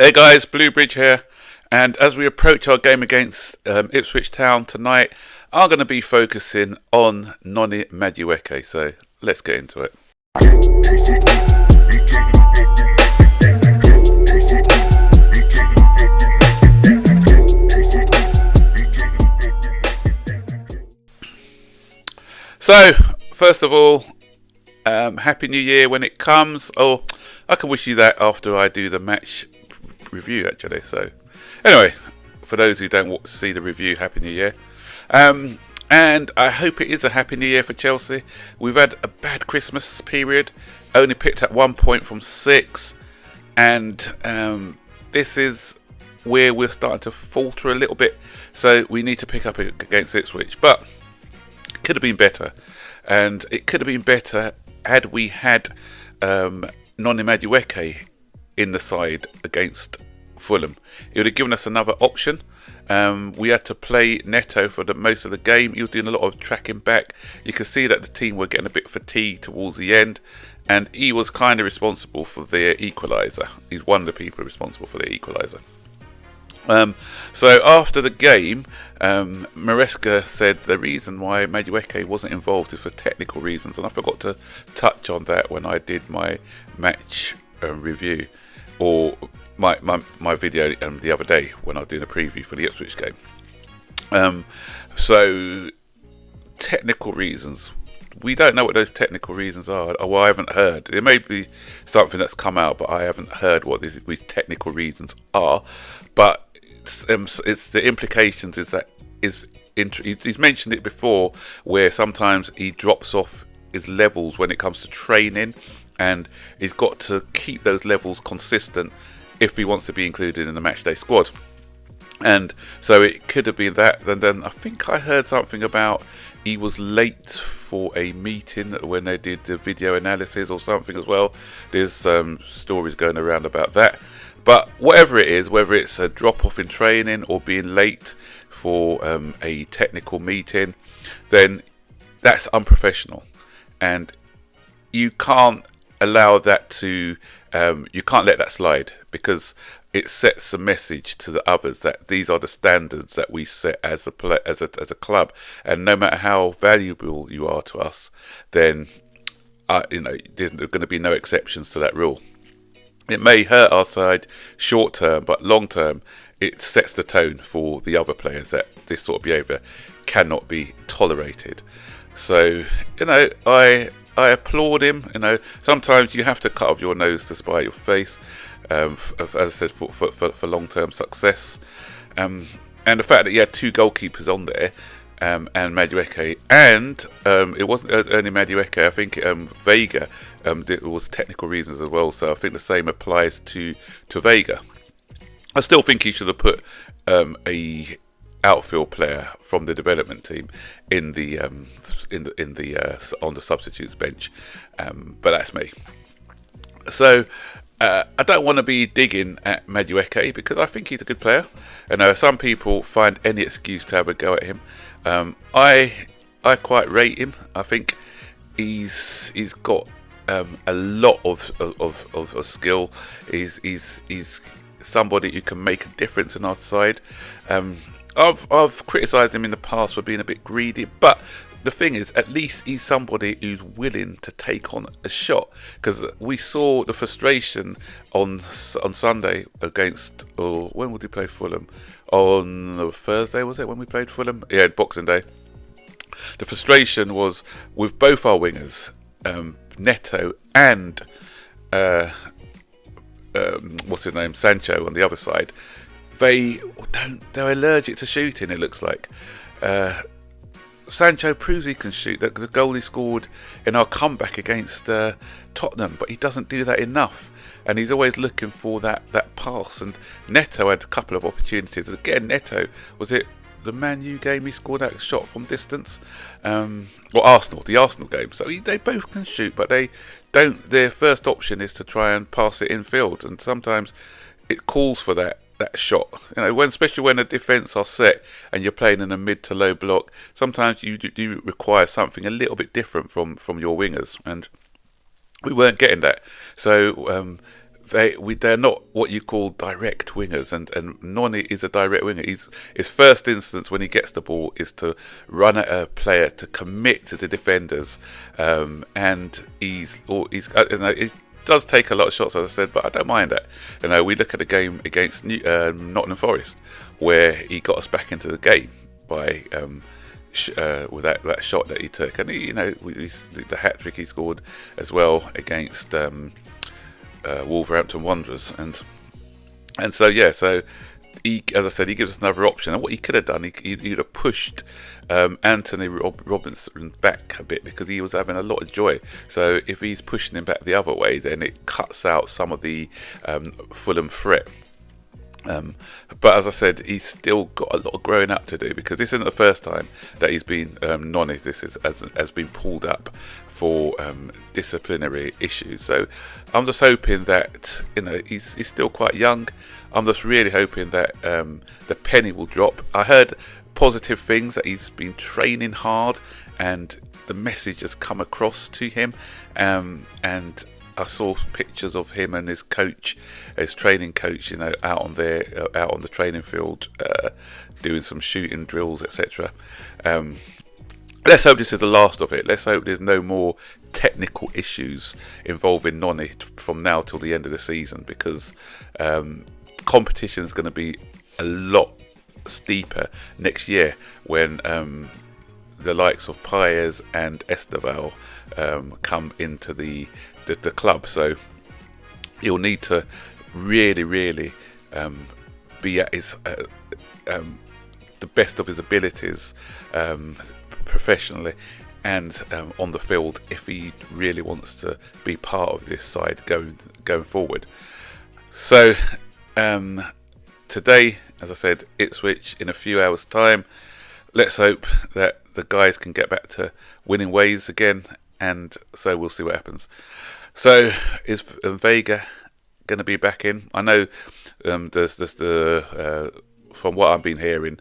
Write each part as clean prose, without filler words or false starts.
Hey guys, Bluebridge here, and as we approach our game against Ipswich Town tonight, I'm going to be focusing on Noni Madueke, so let's get into it. So, first of all, Happy New Year when it comes, or I can wish you that after I do the match review actually. So anyway, for those who don't see the review, Happy New Year, and I hope it is a Happy New Year for Chelsea. We've had a bad Christmas period, only picked up 1 point from 6, and this is where we're starting to falter a little bit, so we need to pick up against Ipswich, but it could have been better, and it could have been better had we had Noni Madueke in the side against Fulham. It would have given us another option. We had to play Neto for most of the game. He was doing a lot of tracking back. You could see that the team were getting a bit fatigued towards the end, and he was kind of responsible for their equaliser. He's one of the people responsible for their equaliser. So after the game, Maresca said the reason why Madueke wasn't involved is for technical reasons, and I forgot to touch on that when I did my match review, or my video the other day when I was doing a preview for the Ipswich game. So technical reasons, we don't know what those technical reasons are. Well, I haven't heard. It may be something that's come out, but I haven't heard what these technical reasons are. But it's the implications is that he's mentioned it before, where sometimes he drops off his levels when it comes to training, and he's got to keep those levels consistent if he wants to be included in the matchday squad. And so it could have been that. And then I think I heard something about he was late for a meeting when they did the video analysis or something as well. There's stories going around about that. But whatever it is, whether it's a drop off in training or being late for a technical meeting, then that's unprofessional, and you can't allow that to you can't let that slide, because it sets a message to the others that these are the standards that we set as a club, and no matter how valuable you are to us, then there's going to be no exceptions to that rule. It may hurt our side short term, but long term it sets the tone for the other players that this sort of behaviour cannot be tolerated. So I applaud him. Sometimes you have to cut off your nose to spite your face, as I said, for long-term success. And the fact that he had 2 goalkeepers on there, and Madueke, and it wasn't only Madueke. I think Vega, there was technical reasons as well. So I think the same applies to Vega. I still think he should have put a outfield player from the development team in the on the substitutes bench, but that's me. So I don't want to be digging at Madueke, because I think he's a good player. And some people find any excuse to have a go at him. I quite rate him. I think he's got a lot of skill. He's somebody who can make a difference in our side. I've criticised him in the past for being a bit greedy, but the thing is, at least he's somebody who's willing to take on a shot, because we saw the frustration on Sunday against, or when would he play Fulham? On Thursday, was it, when we played Fulham? Yeah, Boxing Day. The frustration was with both our wingers, Neto and what's his name, Sancho on the other side. They're allergic to shooting, it looks like. Sancho proves he can shoot. The goal he scored in our comeback against Tottenham, but he doesn't do that enough, and he's always looking for that pass. And Neto had a couple of opportunities. Again, Neto, was it the Man U game he scored that shot from distance? Or Arsenal, the Arsenal game. So they both can shoot, but they don't. Their first option is to try and pass it infield, and sometimes it calls for that shot. Especially when the defence are set and you're playing in a mid to low block, sometimes you do require something a little bit different from your wingers, and we weren't getting that. So they're not what you call direct wingers, and Noni is a direct winger. His first instance when he gets the ball is to run at a player, to commit to the defenders, and he's he does take a lot of shots, as I said, but I don't mind that. We look at the game against Nottingham Forest, where he got us back into the game by with that shot that he took, and the hat trick he scored as well against Wolverhampton Wanderers, and so he, as I said, he gives us another option. And what he could have done, he'd have pushed Anthony Robinson back a bit, because he was having a lot of joy. So if he's pushing him back the other way, then it cuts out some of the Fulham threat. But as I said, he's still got a lot of growing up to do, because this isn't the first time that he's been has been pulled up for disciplinary issues. So I'm just hoping that he's still quite young. I'm just really hoping that the penny will drop. I heard positive things, that he's been training hard and the message has come across to him, and I saw pictures of him and his coach, his training coach, out on the training field, doing some shooting drills, etc. Let's hope this is the last of it. Let's hope there's no more technical issues involving Noni from now till the end of the season, because competition is going to be a lot steeper next year when the likes of Paez and Esteval come into the club. So he'll need to really be at his the best of his abilities professionally and on the field, if he really wants to be part of this side going forward. So today, as I said, Ipswich in a few hours' time. Let's hope that the guys can get back to winning ways again, and so we'll see what happens. So is Vega going to be back in? I know from what I've been hearing,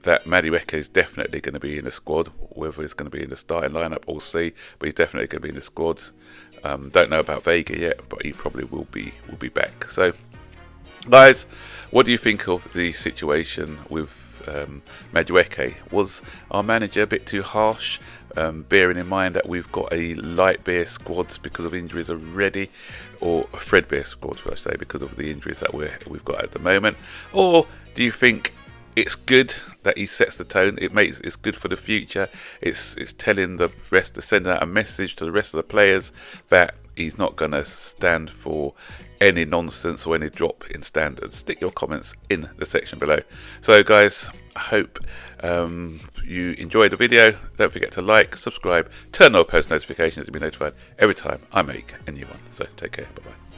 that Madueke is definitely going to be in the squad. Whether he's going to be in the starting lineup, we'll see. But he's definitely going to be in the squad. Don't know about Vega yet, but he probably will be back. So, guys, what do you think of the situation with Madueke? Was our manager a bit too harsh, bearing in mind that we've got a light beer squad because of injuries already, or a threadbare squad, should I say, because of the injuries that we've got at the moment? Or do you think it's good that he sets the tone? It's good for the future. It's telling the rest, sending out a message to the rest of the players that he's not going to stand for any nonsense or any drop in standards. Stick your comments in the section below. So guys, I hope you enjoyed the video. Don't forget to like, subscribe, turn on post notifications to be notified every time I make a new one. So take care. Bye bye.